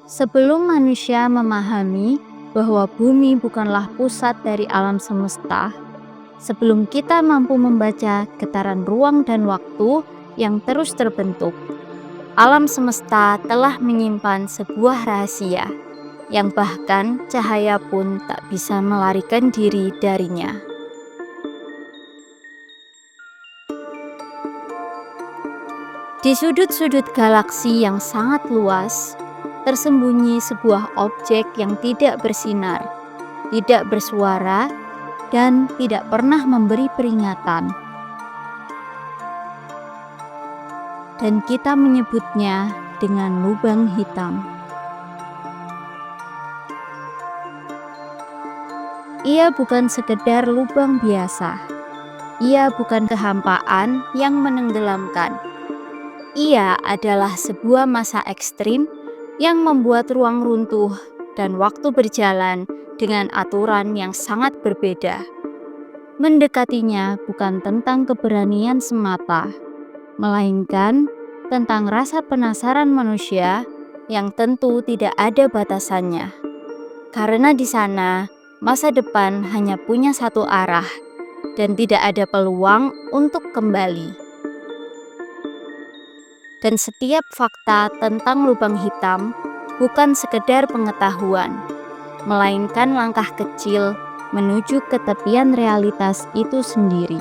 Sebelum manusia memahami bahwa bumi bukanlah pusat dari alam semesta, sebelum kita mampu membaca getaran ruang dan waktu yang terus terbentuk, alam semesta telah menyimpan sebuah rahasia yang bahkan cahaya pun tak bisa melarikan diri darinya. Di sudut-sudut galaksi yang sangat luas, tersembunyi sebuah objek yang tidak bersinar, tidak bersuara, dan tidak pernah memberi peringatan. Dan kita menyebutnya dengan lubang hitam. Ia bukan sekedar lubang biasa. Ia bukan kehampaan yang menenggelamkan. Ia adalah sebuah masa ekstrim yang membuat ruang runtuh dan waktu berjalan dengan aturan yang sangat berbeda. Mendekatinya bukan tentang keberanian semata, melainkan tentang rasa penasaran manusia yang tentu tidak ada batasannya. Karena di sana, masa depan hanya punya satu arah dan tidak ada peluang untuk kembali. Dan setiap fakta tentang lubang hitam bukan sekedar pengetahuan, melainkan langkah kecil menuju ketepian realitas itu sendiri.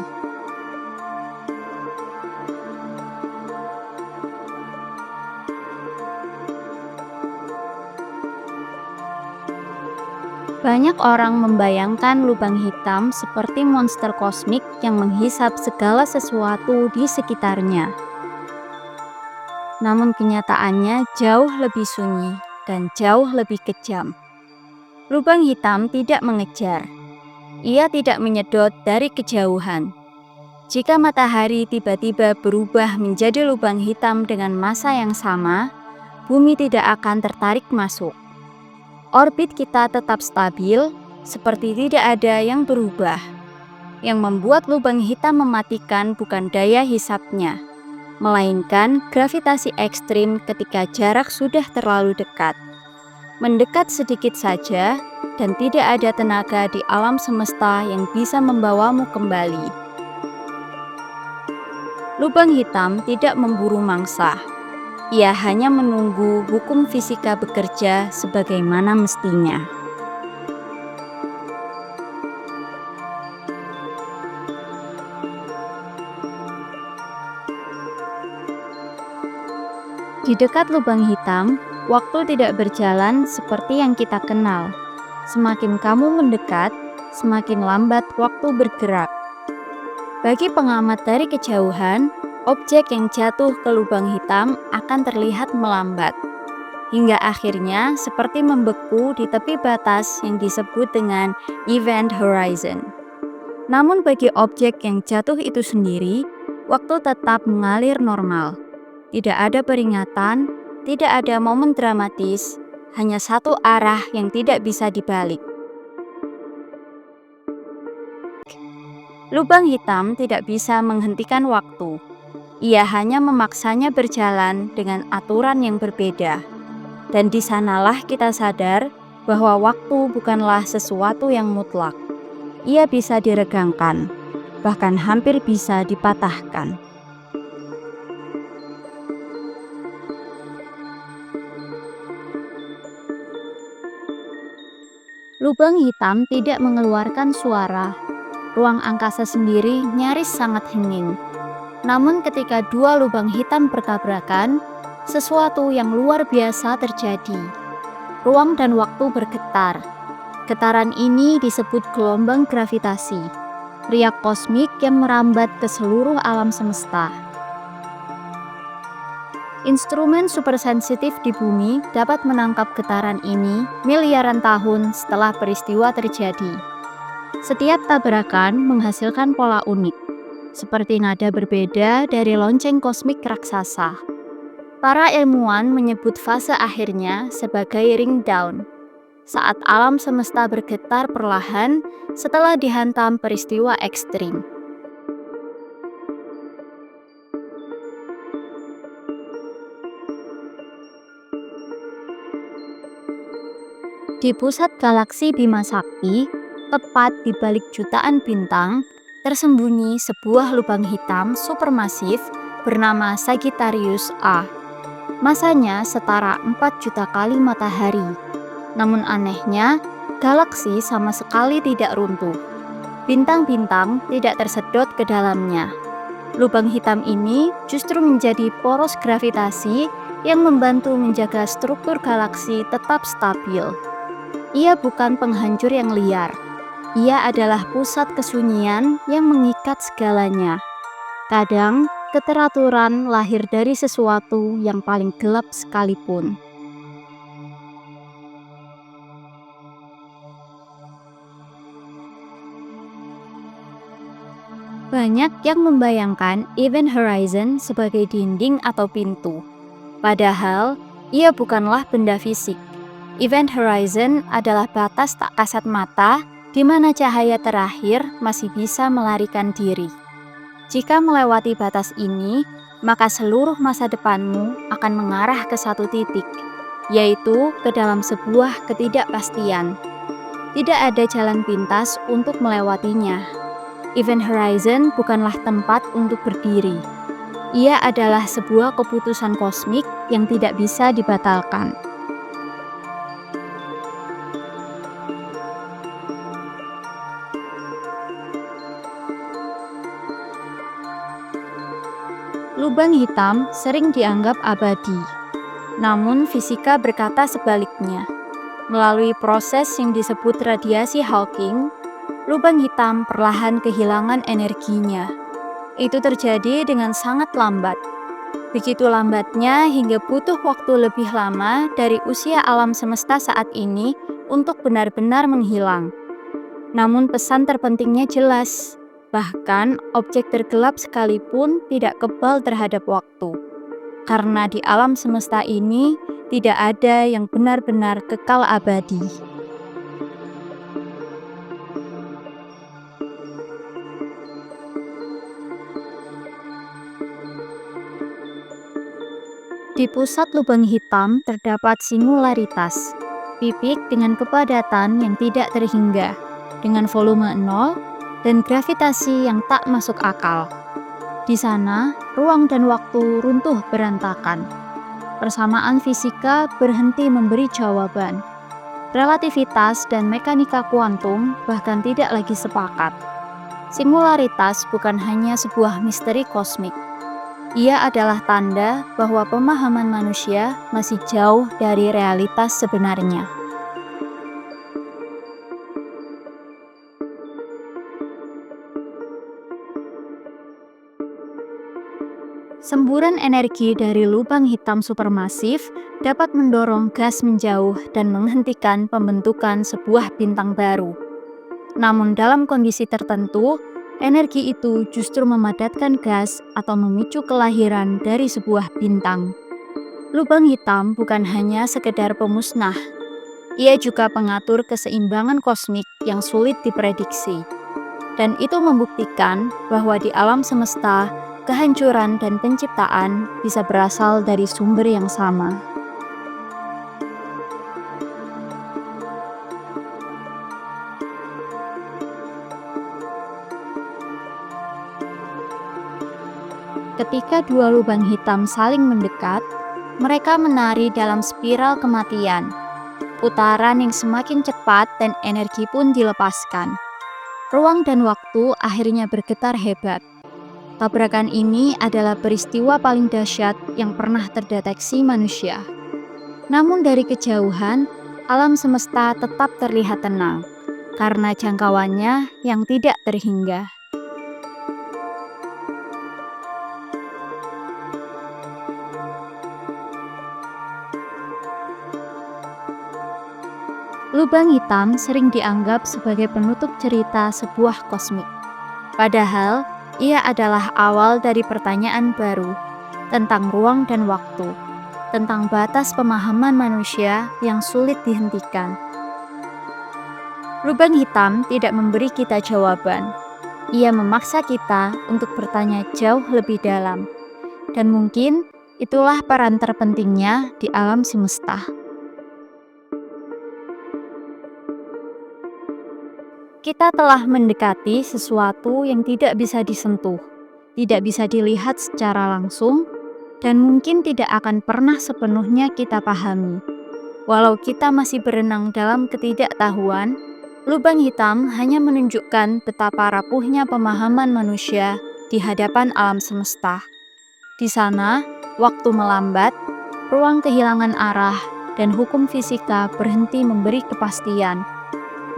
Banyak orang membayangkan lubang hitam seperti monster kosmik yang menghisap segala sesuatu di sekitarnya. Namun kenyataannya jauh lebih sunyi dan jauh lebih kejam. Lubang hitam tidak mengejar. Ia tidak menyedot dari kejauhan. Jika matahari tiba-tiba berubah menjadi lubang hitam dengan massa yang sama, bumi tidak akan tertarik masuk. Orbit kita tetap stabil, seperti tidak ada yang berubah. Yang membuat lubang hitam mematikan bukan daya hisapnya, melainkan gravitasi ekstrim ketika jarak sudah terlalu dekat. Mendekat sedikit saja, dan tidak ada tenaga di alam semesta yang bisa membawamu kembali. Lubang hitam tidak memburu mangsa. Ia hanya menunggu hukum fisika bekerja sebagaimana mestinya. Di dekat lubang hitam, waktu tidak berjalan seperti yang kita kenal. Semakin kamu mendekat, semakin lambat waktu bergerak. Bagi pengamat dari kejauhan, objek yang jatuh ke lubang hitam akan terlihat melambat, hingga akhirnya seperti membeku di tepi batas yang disebut dengan event horizon. Namun bagi objek yang jatuh itu sendiri, waktu tetap mengalir normal. Tidak ada peringatan, tidak ada momen dramatis, hanya satu arah yang tidak bisa dibalik. Lubang hitam tidak bisa menghentikan waktu. Ia hanya memaksanya berjalan dengan aturan yang berbeda. Dan di sanalah kita sadar bahwa waktu bukanlah sesuatu yang mutlak. Ia bisa diregangkan, bahkan hampir bisa dipatahkan. Lubang hitam tidak mengeluarkan suara. Ruang angkasa sendiri nyaris sangat hening. Namun ketika dua lubang hitam bertabrakan, sesuatu yang luar biasa terjadi. Ruang dan waktu bergetar. Getaran ini disebut gelombang gravitasi, riak kosmik yang merambat ke seluruh alam semesta. Instrumen supersensitif di bumi dapat menangkap getaran ini miliaran tahun setelah peristiwa terjadi. Setiap tabrakan menghasilkan pola unik, seperti nada berbeda dari lonceng kosmik raksasa. Para ilmuwan menyebut fase akhirnya sebagai ring down, saat alam semesta bergetar perlahan setelah dihantam peristiwa ekstrim. Di pusat galaksi Bima Sakti, tepat di balik jutaan bintang, tersembunyi sebuah lubang hitam supermasif bernama Sagittarius A. Masanya setara 4 juta kali matahari. Namun anehnya, galaksi sama sekali tidak runtuh. Bintang-bintang tidak tersedot ke dalamnya. Lubang hitam ini justru menjadi poros gravitasi yang membantu menjaga struktur galaksi tetap stabil. Ia bukan penghancur yang liar. Ia adalah pusat kesunyian yang mengikat segalanya. Kadang, keteraturan lahir dari sesuatu yang paling gelap sekalipun. Banyak yang membayangkan Event Horizon sebagai dinding atau pintu. Padahal, ia bukanlah benda fisik. Event Horizon adalah batas tak kasat mata di mana cahaya terakhir masih bisa melarikan diri. Jika melewati batas ini, maka seluruh masa depanmu akan mengarah ke satu titik, yaitu ke dalam sebuah ketidakpastian. Tidak ada jalan pintas untuk melewatinya. Event Horizon bukanlah tempat untuk berdiri. Ia adalah sebuah keputusan kosmik yang tidak bisa dibatalkan. Lubang hitam sering dianggap abadi. Namun fisika berkata sebaliknya. Melalui proses yang disebut radiasi Hawking, lubang hitam perlahan kehilangan energinya. Itu terjadi dengan sangat lambat. Begitu lambatnya hingga butuh waktu lebih lama dari usia alam semesta saat ini untuk benar-benar menghilang. Namun pesan terpentingnya jelas. Bahkan objek tergelap sekalipun tidak kebal terhadap waktu. Karena di alam semesta ini tidak ada yang benar-benar kekal abadi. Di pusat lubang hitam terdapat singularitas, titik dengan kepadatan yang tidak terhingga, dengan volume 0 dan gravitasi yang tak masuk akal. Di sana, ruang dan waktu runtuh berantakan. Persamaan fisika berhenti memberi jawaban. Relativitas dan mekanika kuantum bahkan tidak lagi sepakat. Singularitas bukan hanya sebuah misteri kosmik. Ia adalah tanda bahwa pemahaman manusia masih jauh dari realitas sebenarnya. Semburan energi dari lubang hitam supermasif dapat mendorong gas menjauh dan menghentikan pembentukan sebuah bintang baru. Namun dalam kondisi tertentu, energi itu justru memadatkan gas atau memicu kelahiran dari sebuah bintang. Lubang hitam bukan hanya sekedar pemusnah. Ia juga pengatur keseimbangan kosmik yang sulit diprediksi. Dan itu membuktikan bahwa di alam semesta, kehancuran dan penciptaan bisa berasal dari sumber yang sama. Ketika dua lubang hitam saling mendekat, mereka menari dalam spiral kematian. Putaran yang semakin cepat dan energi pun dilepaskan. Ruang dan waktu akhirnya bergetar hebat. Tabrakan ini adalah peristiwa paling dahsyat yang pernah terdeteksi manusia. Namun dari kejauhan, alam semesta tetap terlihat tenang, karena jangkauannya yang tidak terhingga. Lubang hitam sering dianggap sebagai penutup cerita sebuah kosmik. Padahal, ia adalah awal dari pertanyaan baru tentang ruang dan waktu, tentang batas pemahaman manusia yang sulit dihentikan. Lubang hitam tidak memberi kita jawaban. Ia memaksa kita untuk bertanya jauh lebih dalam. Dan mungkin itulah peran terpentingnya di alam semesta. kita telah mendekati sesuatu yang tidak bisa disentuh, tidak bisa dilihat secara langsung, dan mungkin tidak akan pernah sepenuhnya kita pahami. Walau kita masih berenang dalam ketidaktahuan, lubang hitam hanya menunjukkan betapa rapuhnya pemahaman manusia di hadapan alam semesta. Di sana, waktu melambat, ruang kehilangan arah, dan hukum fisika berhenti memberi kepastian.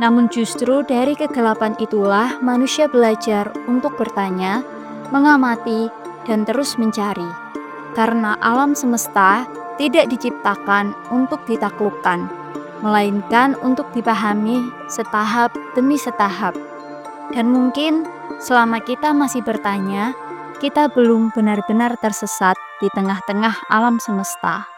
Namun justru dari kegelapan itulah manusia belajar untuk bertanya, mengamati, dan terus mencari. Karena alam semesta tidak diciptakan untuk ditaklukkan, melainkan untuk dipahami setahap demi setahap. Dan mungkin selama kita masih bertanya, kita belum benar-benar tersesat di tengah-tengah alam semesta.